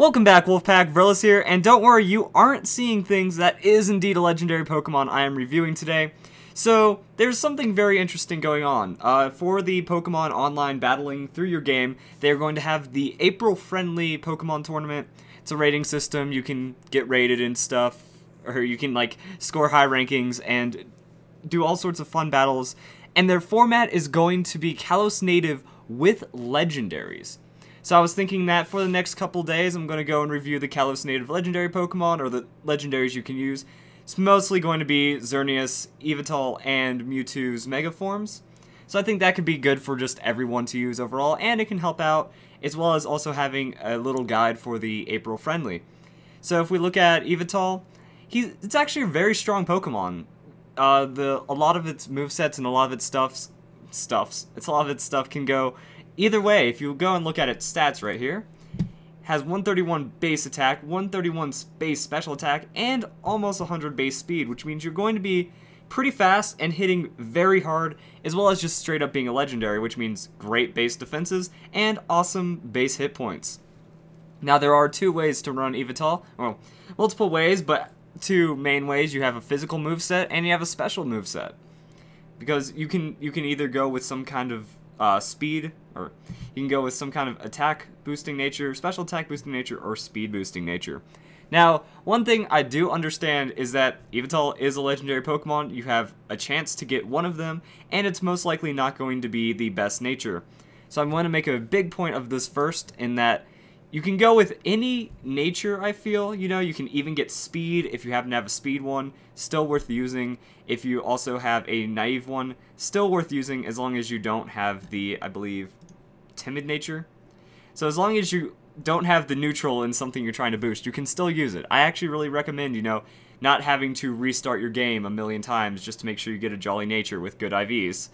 Welcome back, Wolfpack. Verlis here, and don't worry, you aren't seeing things. That is indeed a legendary Pokemon I am reviewing today. So, there's something very interesting going on. For the Pokemon online battling through your game, they're going to have the April-friendly Pokemon tournament. It's a rating system. You can get rated and stuff, or you can, like, score high rankings and do all sorts of fun battles. And their format is going to be Kalos Native with Legendaries. So I was thinking that for the next couple days, I'm going to go and review the Kalos Native Legendary Pokemon, or the Legendaries you can use. It's mostly going to be Xerneas, Yveltal, and Mewtwo's Mega Forms. So I think that could be good for just everyone to use overall, and it can help out, as well as also having a little guide for the April Friendly. So if we look at Yveltal, it's actually a very strong Pokemon. A lot of its movesets and a lot of its stuff can go either way. If you go and look at its stats right here, has 131 base attack, 131 base special attack, and almost 100 base speed, which means you're going to be pretty fast and hitting very hard, as well as just straight up being a legendary, which means great base defenses and awesome base hit points. Now there are two ways to run Yveltal, well, multiple ways, but two main ways. You have a physical moveset and you have a special moveset. Because you can either go with some kind of speed, or you can go with some kind of attack boosting nature, special attack boosting nature, or speed boosting nature. Now, one thing I do understand is that Yveltal is a legendary Pokemon. You have a chance to get one of them, and it's most likely not going to be the best nature. So I'm going to make a big point of this first, in that you can go with any nature, I feel. You know, you can even get speed if you happen to have a speed one, still worth using. If you also have a naive one, still worth using, as long as you don't have the, I believe, timid nature. So as long as you don't have the neutral in something you're trying to boost, you can still use it. I actually really recommend, you know, not having to restart your game a million times just to make sure you get a jolly nature with good IVs.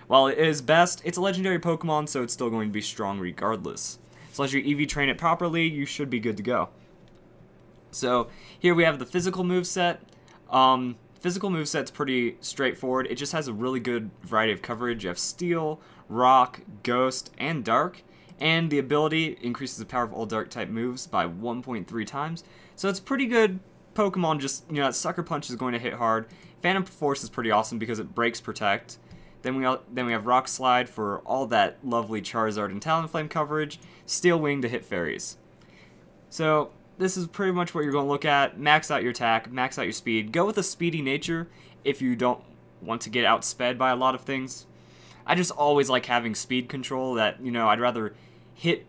While it is best, it's a legendary Pokemon, so it's still going to be strong regardless. As long as you EV train it properly, you should be good to go. So here we have the physical moveset. Physical moveset's pretty straightforward. It just has a really good variety of coverage. You have Steel, Rock, Ghost, and Dark. And the ability increases the power of all Dark type moves by 1.3 times. So it's pretty good Pokemon. Just, you know, that Sucker Punch is going to hit hard. Phantom Force is pretty awesome because it breaks Protect. Then we have Rock Slide for all that lovely Charizard and Talonflame coverage. Steel Wing to hit fairies. So this is pretty much what you're going to look at. Max out your attack, max out your speed. Go with a speedy nature if you don't want to get outsped by a lot of things. I just always like having speed control. That, you know, I'd rather hit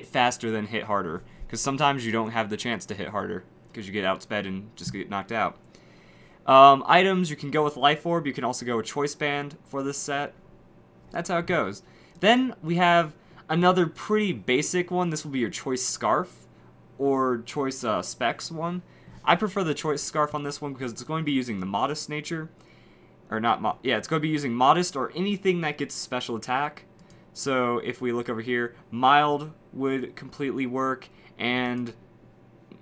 faster than hit harder, because sometimes you don't have the chance to hit harder because you get outsped and just get knocked out. Items, you can go with Life Orb. You can also go with Choice Band for this set. That's how it goes. Then we have another pretty basic one. This will be your Choice Scarf or Choice Specs one. I prefer the Choice Scarf on this one because it's going to be using the Modest nature. Or not, it's going to be using Modest or anything that gets special attack. So if we look over here, Mild would completely work, and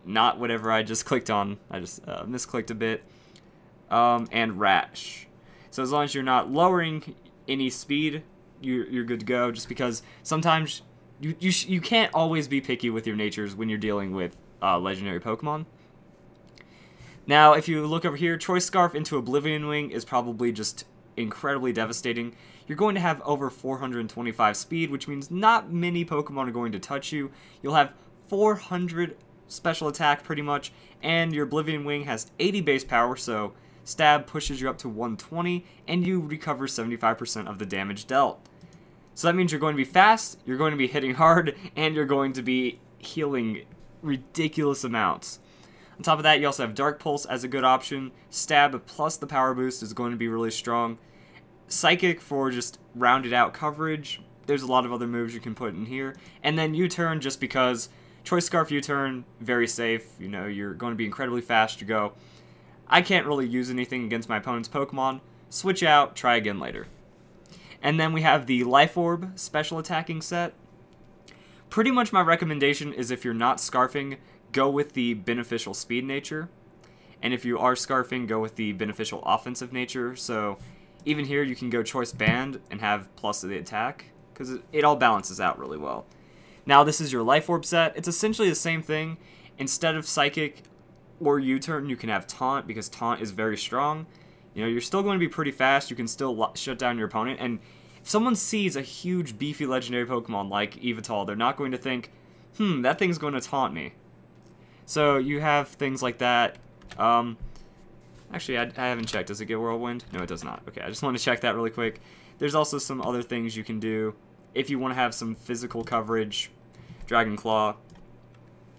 not whatever I just clicked on. I just misclicked a bit. And Rash. So as long as you're not lowering any speed, you're good to go, just because sometimes you can't always be picky with your natures when you're dealing with legendary Pokemon. Now, if you look over here, Choice Scarf into Oblivion Wing is probably just incredibly devastating. You're going to have over 425 speed, which means not many Pokemon are going to touch you. You'll have 400 special attack pretty much, and your Oblivion Wing has 80 base power, so Stab pushes you up to 120, and you recover 75% of the damage dealt. So that means you're going to be fast, you're going to be hitting hard, and you're going to be healing ridiculous amounts. On top of that, you also have Dark Pulse as a good option. Stab plus the power boost is going to be really strong. Psychic for just rounded out coverage. There's a lot of other moves you can put in here. And then U-Turn, just because Choice Scarf U-Turn, very safe. You know, you're going to be incredibly fast to go. I can't really use anything against my opponent's Pokemon. Switch out, try again later. And then we have the Life Orb special attacking set. Pretty much my recommendation is, if you're not Scarfing, go with the beneficial speed nature. And if you are Scarfing, go with the beneficial offensive nature. So even here you can go Choice Band and have plus the attack, because it all balances out really well. Now this is your Life Orb set. It's essentially the same thing. Instead of Psychic or U-Turn, you can have Taunt, because Taunt is very strong. You know, you're still going to be pretty fast. You can still shut down your opponent. And if someone sees a huge, beefy legendary Pokemon like Yveltal, they're not going to think, that thing's going to taunt me. So you have things like that. Actually, I haven't checked. Does it get Whirlwind? No, it does not. Okay, I just want to check that really quick. There's also some other things you can do if you want to have some physical coverage. Dragon Claw.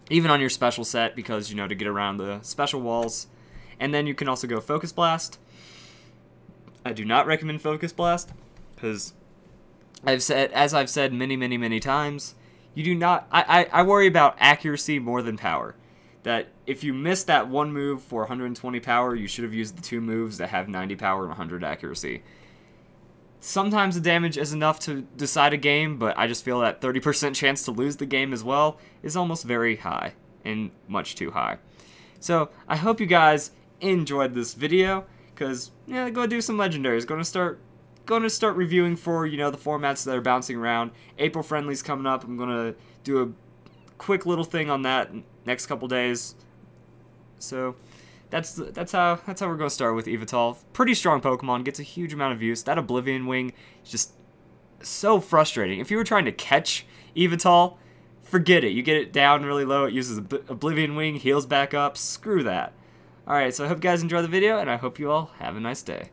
Even on your special set, because, you know, to get around the special walls. And then you can also go Focus Blast. I do not recommend Focus Blast, because as I've said many times, you do not. I worry about accuracy more than power. That if you miss that one move for 120 power, you should have used the 2 moves that have 90 power and 100 accuracy. Sometimes the damage is enough to decide a game, but I just feel that 30% chance to lose the game as well is almost very high, and much too high. So I hope you guys enjoyed this video, because yeah, go do some legendaries. Going to start reviewing for, you know, the formats that are bouncing around. April Friendly's coming up. I'm gonna do a quick little thing on that next couple days. So that's how we're gonna start with Yveltal. Pretty strong Pokemon, gets a huge amount of use. That Oblivion Wing is just so frustrating. If you were trying to catch Yveltal, forget it. You get it down really low, it uses Oblivion Wing, heals back up. Screw that. Alright, so I hope you guys enjoy the video, and I hope you all have a nice day.